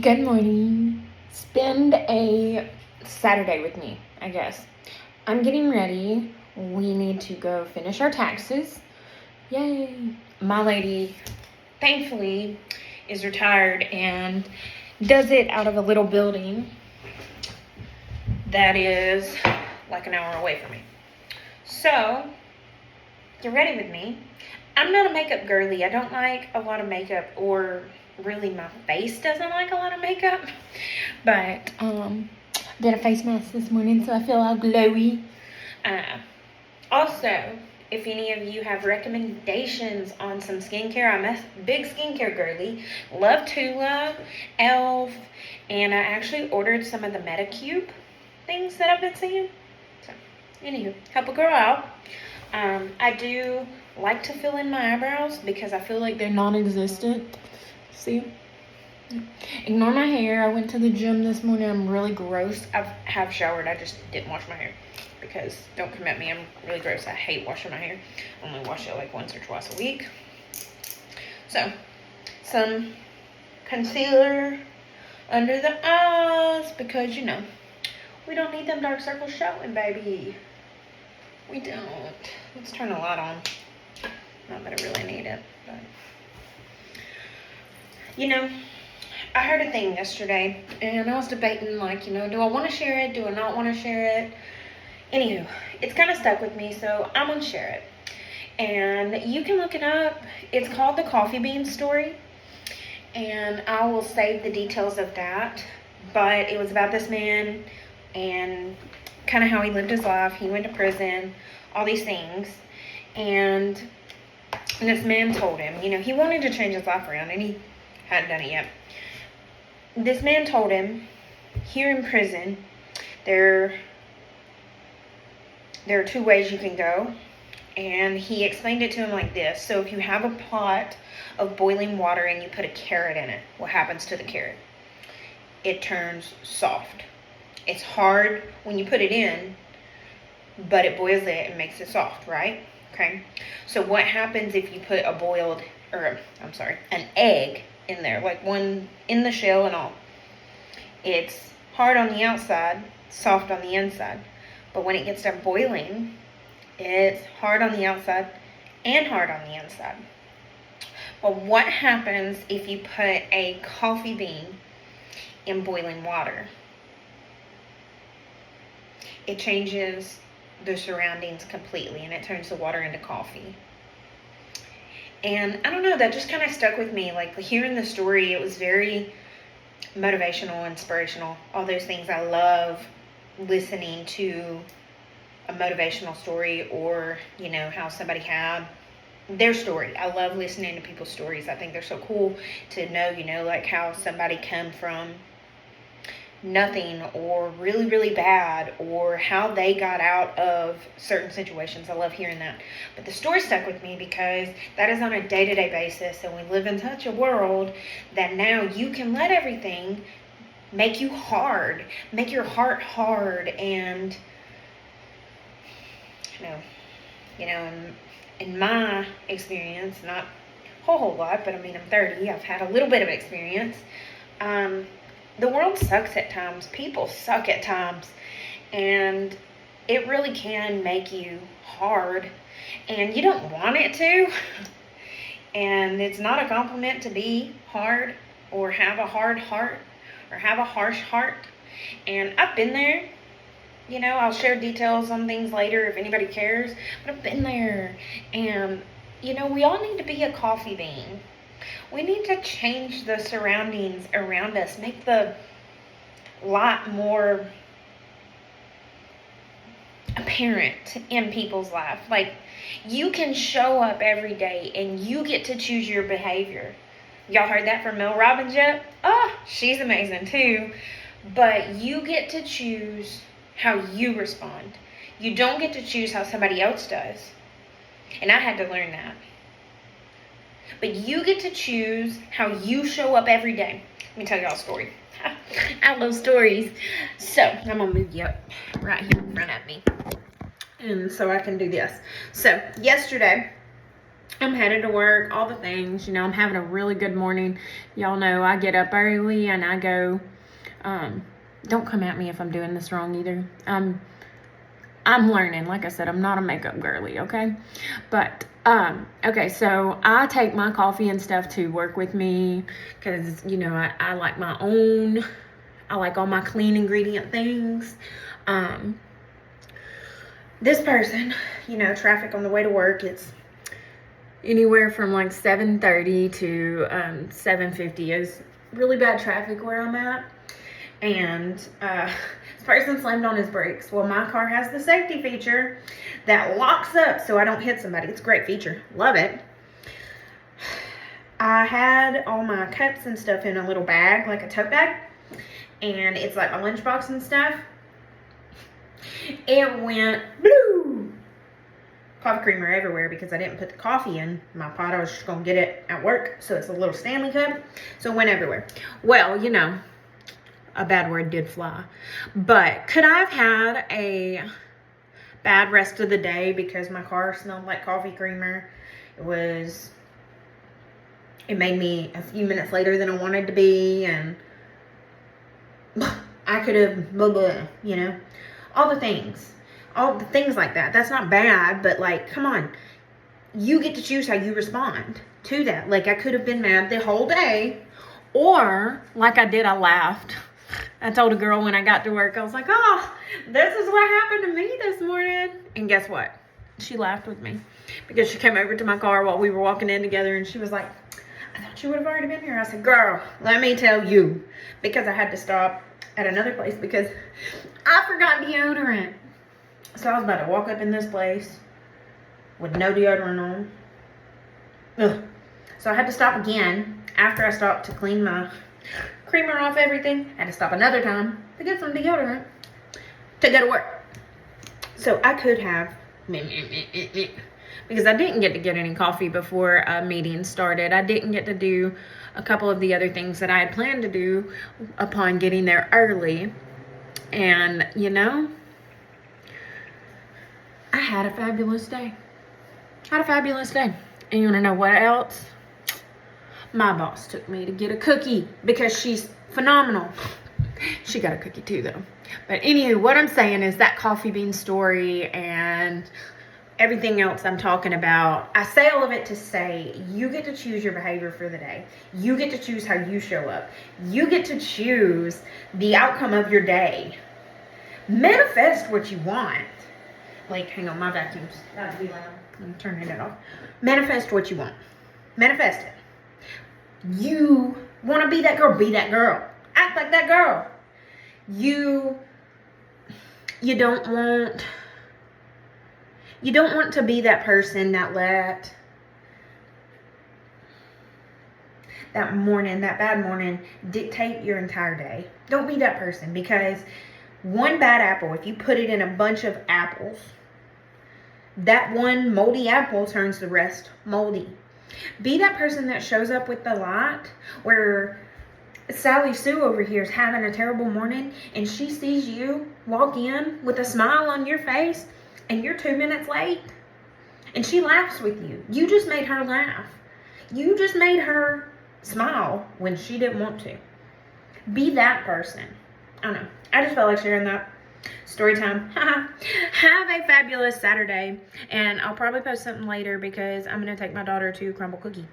Good morning. Spend a Saturday with me, I guess. I'm getting ready. We need to go finish our taxes. Yay! My lady, thankfully, is retired and does it out of a little building that is like an hour away from me. So, get ready with me. I'm not a makeup girly. I don't like a lot of makeup, or really my face doesn't like a lot of makeup. But did a face mask this morning, so I feel all glowy. Also, if any of you have recommendations on some skincare, I'm a big skincare girly. Love Tula, Elf, and I actually ordered some of the Metacube things that I've been seeing. So, anywho, help a girl out. I do like to fill in my eyebrows because I feel like they're non-existent. See? Ignore my hair. I went to the gym this morning. I'm really gross. I have showered. I just didn't wash my hair because, don't come at me, I'm really gross. I hate washing my hair. I only wash it like once or twice a week. So, some concealer under the eyes because, we don't need them dark circles showing, baby. We don't. Let's turn the light on. Not that I really need it, but I heard a thing yesterday and I was debating, do I want to share it? Do I not want to share it? Anywho, it's kind of stuck with me, so I'm going to share it. And you can look it up. It's called The Coffee Bean Story. And I will save the details of that. But it was about this man and kind of how he lived his life. He went to prison, all these things. And this man told him, he wanted to change his life around and he hadn't done it yet. This man told him, here in prison, there are two ways you can go. And he explained it to him like this. So if you have a pot of boiling water and you put a carrot in it, what happens to the carrot? It turns soft. It's hard when you put it in, but it boils it and makes it soft, right? Okay. So what happens if you put an egg in there, like one in the shell and all? It's hard on the outside, soft on the inside. But when it gets done boiling, it's hard on the outside and hard on the inside. Well, what happens if you put a coffee bean in boiling water? It changes the surroundings completely and it turns the water into coffee. And I don't know, that just kind of stuck with me. Like, hearing the story, it was very motivational, inspirational, all those things. I love listening to a motivational story, or how somebody had their story. I love listening to people's stories. I think they're so cool to know, like how somebody come from nothing or really, really bad, or how they got out of certain situations. I love hearing that. But the story stuck with me because that is on a day-to-day basis, and we live in such a world that now you can let everything make you hard, make your heart hard. And in my experience, not a whole lot, but I'm 30, I've had a little bit of experience. The world sucks at times. People suck at times. And it really can make you hard. And you don't want it to. And it's not a compliment to be hard or have a hard heart or have a harsh heart. And I've been there. I'll share details on things later if anybody cares. But I've been there. And, we all need to be a coffee bean. We need to change the surroundings around us, make the light more apparent in people's life. Like, you can show up every day and you get to choose your behavior. Y'all heard that from Mel Robbins yet? She's amazing too. But you get to choose how you respond. You don't get to choose how somebody else does. And I had to learn that. But you get to choose how you show up every day. Let me tell y'all a story. I love stories. So, I'm going to move you up right here in front of me. And so I can do this. So, yesterday, I'm headed to work, all the things. You know, I'm having a really good morning. Y'all know I get up early and I go, don't come at me if I'm doing this wrong either. I'm learning. Like I said, I'm not a makeup girly, okay? But, okay, so I take my coffee and stuff to work with me because, you know, I like my own, I like all my clean ingredient things. This person, you know, traffic on the way to work, it's anywhere from like 7:30 to 7:50 is really bad traffic where I'm at. And this person slammed on his brakes. Well, my car has the safety feature that locks up so I don't hit somebody. It's a great feature. Love it. I had all my cups and stuff in a little bag, like a tote bag. And it's like my lunchbox and stuff. It went blue. Coffee creamer everywhere because I didn't put the coffee in my pot. I was just going to get it at work. So it's a little Stanley cup. So it went everywhere. Well, you know, a bad word did fly. But could I have had a bad rest of the day because my car smelled like coffee creamer? It made me a few minutes later than I wanted to be, and I could have blah blah, you know, all the things like that. That's not bad, but like, come on, you get to choose how you respond to that. Like, I could have been mad the whole day, or like I did, I laughed. I told a girl when I got to work, I was like, oh, this is what happened to me this morning. And guess what? She laughed with me because she came over to my car while we were walking in together, and she was like, I thought you would have already been here. I said, girl, let me tell you, because I had to stop at another place because I forgot deodorant. So I was about to walk up in this place with no deodorant on. Ugh. So I had to stop again after I stopped to clean my creamer off everything. I had to stop another time to get some deodorant to go to work. So I could have, because I didn't get to get any coffee before a meeting started. I didn't get to do a couple of the other things that I had planned to do upon getting there early. And, you know, I had a fabulous day. And you want to know what else? My boss took me to get a cookie because she's phenomenal. She got a cookie too, though. But anywho, what I'm saying is that coffee bean story and everything else I'm talking about, I say all of it to say you get to choose your behavior for the day. You get to choose how you show up. You get to choose the outcome of your day. Manifest what you want. Like, hang on, my vacuum's about to be loud. I'm turning it off. Manifest what you want. Manifest it. You want to be that girl, be that girl. Act like that girl. You don't want to be that person that let that bad morning dictate your entire day. Don't be that person, because one bad apple, if you put it in a bunch of apples, that one moldy apple turns the rest moldy. Be that person that shows up with the light, where Sally Sue over here is having a terrible morning and she sees you walk in with a smile on your face and you're 2 minutes late and she laughs with you. You just made her laugh. You just made her smile when she didn't want to. Be that person. I don't know. I just felt like sharing that. Story time. Have a fabulous Saturday, and I'll probably post something later because I'm going to take my daughter to Crumble Cookie.